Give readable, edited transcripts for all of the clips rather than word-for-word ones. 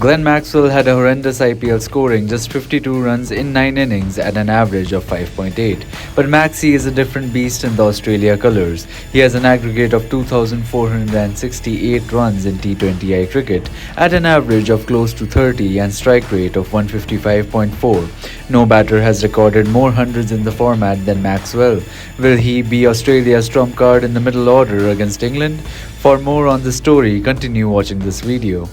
Glenn Maxwell had a horrendous IPL scoring just 52 runs in 9 innings at an average of 5.8. But Maxi is a different beast in the Australia colours. He has an aggregate of 2,468 runs in T20I cricket at an average of close to 30 and strike rate of 155.4. No batter has recorded more hundreds in the format than Maxwell. Will he be Australia's trump card in the middle order against England? For more on this story, continue watching this video.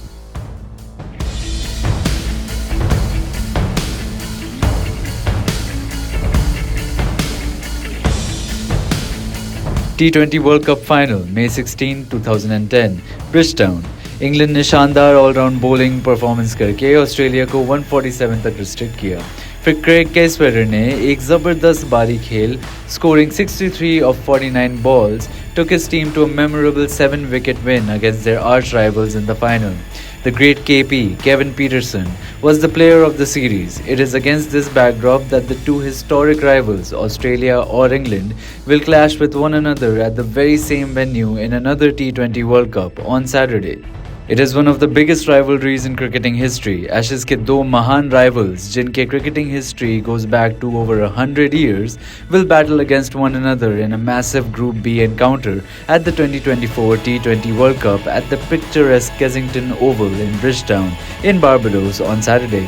T20 World Cup Final, May 16, 2010, Bridgetown. England ने शानदार all-round bowling performance करके Australia को 147 तक restrict किया। फिर Craig कैसवेलर ने एक ज़बरदस्त बारी खेल scoring 63 of 49 balls took his team to a memorable 7-wicket win against their arch rivals in the final. The great KP, Kevin Pietersen, was the player of the series. It is against this backdrop that the two historic rivals, Australia or England, will clash with one another at the very same venue in another T20 World Cup on Saturday. It is one of the biggest rivalries in cricketing history. Ashes के दो महान rivals, जिनके cricketing history goes back to over 100 years, will battle against one another in a massive Group B encounter at the 2024 T20 World Cup at the picturesque Kensington Oval in Bridgetown in Barbados on Saturday.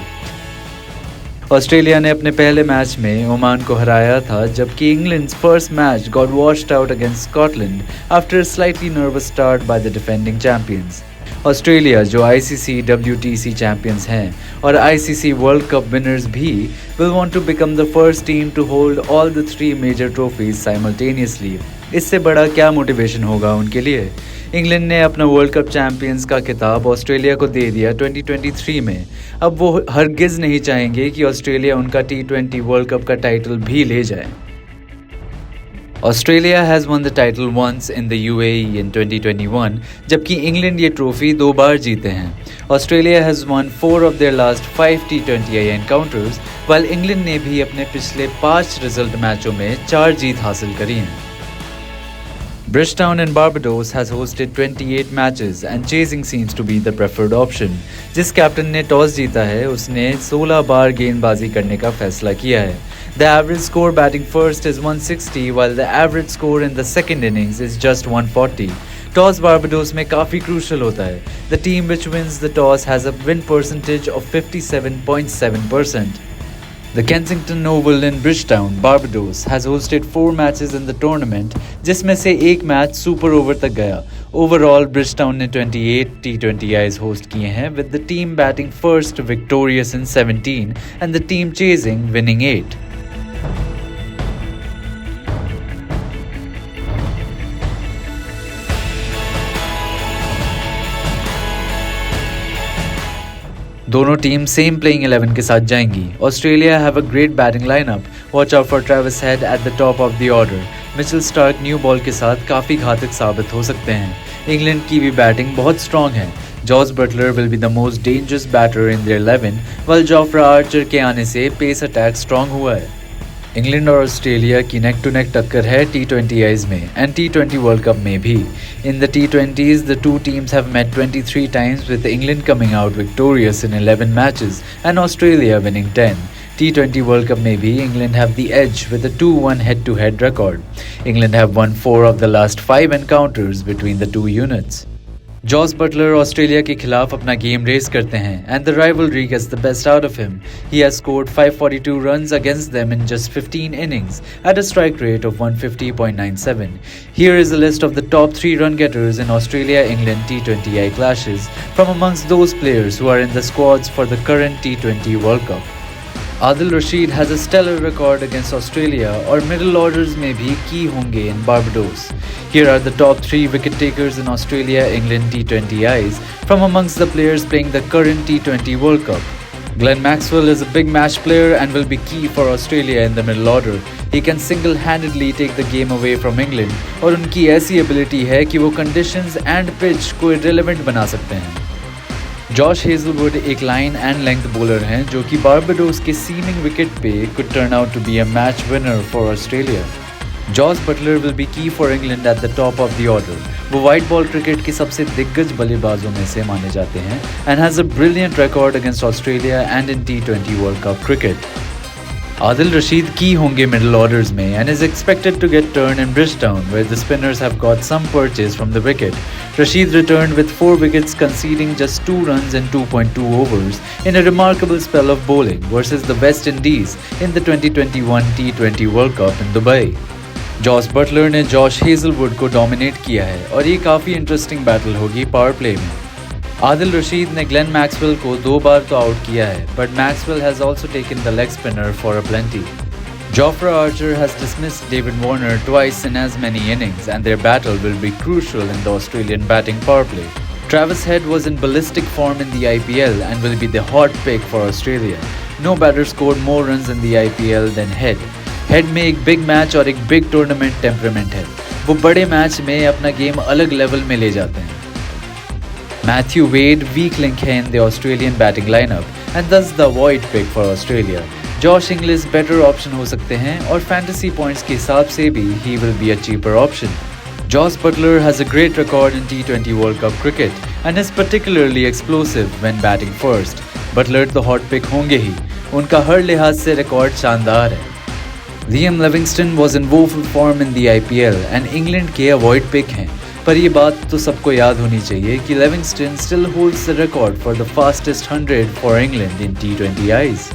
Australia ने अपने पहले match में Oman को हराया था, जबकि England's first match got washed out against Scotland after a slightly nervous start by the defending champions. Australia जो ICC WTC champions हैं और ICC वर्ल्ड कप विनर्स भी will want to become the first team to hold all the 3 major trophies simultaneously. इससे बड़ा क्या motivation होगा उनके लिए? इंग्लैंड ने अपना वर्ल्ड कप चैंपियंस का खिताब ऑस्ट्रेलिया को दे दिया 2023 में। अब वो हरगिज़ नहीं चाहेंगे कि ऑस्ट्रेलिया उनका T20 वर्ल्ड कप का टाइटल भी ले जाए। Australia has won the title once in the UAE in 2021, जबकि इंग्लैंड ये ट्रॉफी 2 बार जीते हैं। Australia has won 4 of their last 5 T20I encounters, while England ने भी अपने पिछले 5 रिजल्ट मैचों में 4 जीत हासिल करी हैं। Bridgetown in Barbados has hosted 28 matches and chasing seems to be the preferred option. जिस कैप्टन ने टॉस जीता है उसने 16 बार गेंदबाजी करने का फैसला किया है। The average score batting first is 160 while the average score in the second innings is just 140. Toss Barbados में काफी crucial होता है। The team which wins the toss has a win percentage of 57.7%. The Kensington Oval in Bridgetown, Barbados, has hosted 4 matches in the tournament, जिसमें से एक match super over तक गया। Overall, Bridgetown ने 28 T20Is host किए हैं, with the team batting first victorious in 17 and the team chasing winning 8. दोनों team same playing 11 के साथ जाएंगी। Australia have a great batting lineup. Watch out for Travis head at the top of the order. Mitchell Starc new ball के साथ काफ़ी घातक साबित हो सकते हैं। इंग्लैंड की भी बैटिंग बहुत स्ट्रॉन्ग है। Jos Buttler will be the most dangerous batter in their 11, while Jofra Archer के आने से पेस अटैक स्ट्रॉन्ग हुआ है। इंग्लैंड और ऑस्ट्रेलिया की नेक टू नेक टक्कर है T20Is में एंड T20 वर्ल्ड कप में भी। In the T20s, the two teams have met 23 times with England coming out victorious in 11 matches and Australia winning 10. T20 World Cup में भी England have the edge with a 2-1 head-to-head record. England have won 4 of the last 5 encounters between the two units. Jos Buttler Australia के खिलाफ अपना game race करते हैं and the rivalry gets the best out of him. He has scored 542 runs against them in just 15 innings at a strike rate of 150.97. Here is a list of the top 3 run getters in Australia-England T20I clashes from amongst those players who are in the squads for the current T20 World Cup. Adil Rashid has a stellar record against Australia और middle orders में भी की होंगे in Barbados. Here are the top 3 wicket takers in Australia-England T20Is from amongst the players playing the current T20 World Cup. Glenn Maxwell is a big match player and will be key for Australia in the middle order. He can single-handedly take the game away from England और उनकी ऐसी ability है कि वो conditions and pitch को irrelevant बना सकते हैं। जॉश हेजलवुड एक लाइन एंड लेंथ बॉलर हैं जो कि बारबाडोस के सीमिंग विकेट पे could turn out to be a match winner for Australia. Josh Butler will be key for England at the top of the order, वो white ball cricket के सबसे दिग्गज बल्लेबाजों में से माने जाते हैं and has a brilliant record against Australia and in T20 world cup cricket. Adil Rashid की होंगे middle orders में and is expected to get turn in Bridgetown where the spinners have got some purchase from the wicket. Rashid returned with 4 wickets conceding just 2 runs in 2.2 overs in a remarkable spell of bowling versus the West Indies in the 2021 T20 World Cup in Dubai. Jos Buttler ने Josh Hazlewood को dominate किया है और ये काफ़ी interesting battle होगी power play में। आदिल रशीद ने ग्लेन मैक्सवेल को 2 बार तो आउट किया है, but Maxwell has also taken the leg spinner for a plenty. Jofra Archer has dismissed David Warner twice in as many innings, and their battle will be crucial in the Australian batting power play. Travis Head was in ballistic form in the IPL and will be the hot pick for Australia. No batter scored more runs in the IPL than Head. Head में एक big match और एक big tournament temperament है। वो बड़े match में अपना game अलग लेवल में ले जाते हैं। Matthew Wade weak link है in the Australian batting lineup and thus the void pick for Australia. Josh Inglis better option हो सकते हैं और fantasy points के हिसाब से भी he will be a cheaper option. Jos Buttler has a great record in T20 World Cup cricket and is particularly explosive when batting first. Buttler तो hot pick होंगे ही, उनका हर लिहाज से रिकॉर्ड शानदार है। Liam Livingstone was in woeful form in the IPL and England के avoid pick हैं, पर ये बात तो सबको याद होनी चाहिए कि Livingstone still holds the record for the fastest 100 for England in T20 Is.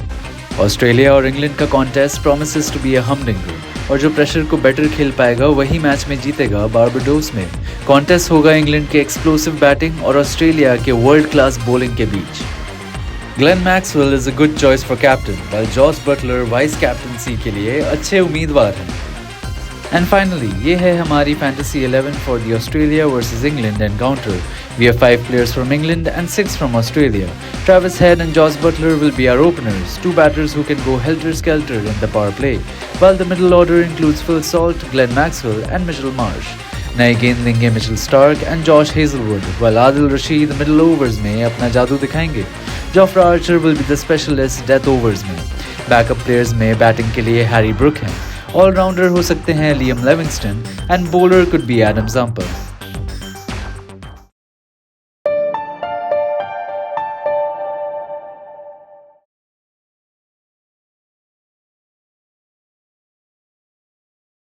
Australia और इंग्लैंड का contest promises to be a humdinger और जो प्रेशर को बेटर खेल पाएगा वही मैच में जीतेगा बारबाडोस में। कॉन्टेस्ट होगा इंग्लैंड के एक्सप्लोसिव बैटिंग और ऑस्ट्रेलिया के वर्ल्ड क्लास बॉलिंग के बीच। Glenn Maxwell is a good choice for captain, while Jos Buttler vice captaincy के लिए अच्छे उम्मीदवार हैं। And finally, ये है हमारी Fantasy 11 for the Australia versus England encounter. We have 5 players from England and 6 from Australia. Travis Head and Jos Buttler will be our openers, 2 batters who can go helter-skelter in the power play, while the middle order includes Phil Salt, Glenn Maxwell and Mitchell Marsh. नए गेंद लेंगे Mitchell Starc and Josh Hazlewood, while Adil Rashid middle overs में अपना जादू दिखाएंगे। Jofra Archer will be the specialist death overs में। Backup players में batting के लिए हैरी ब्रुक हैं, ऑलराउंडर हो सकते हैं Liam Livingstone and bowler could be Adam jumper.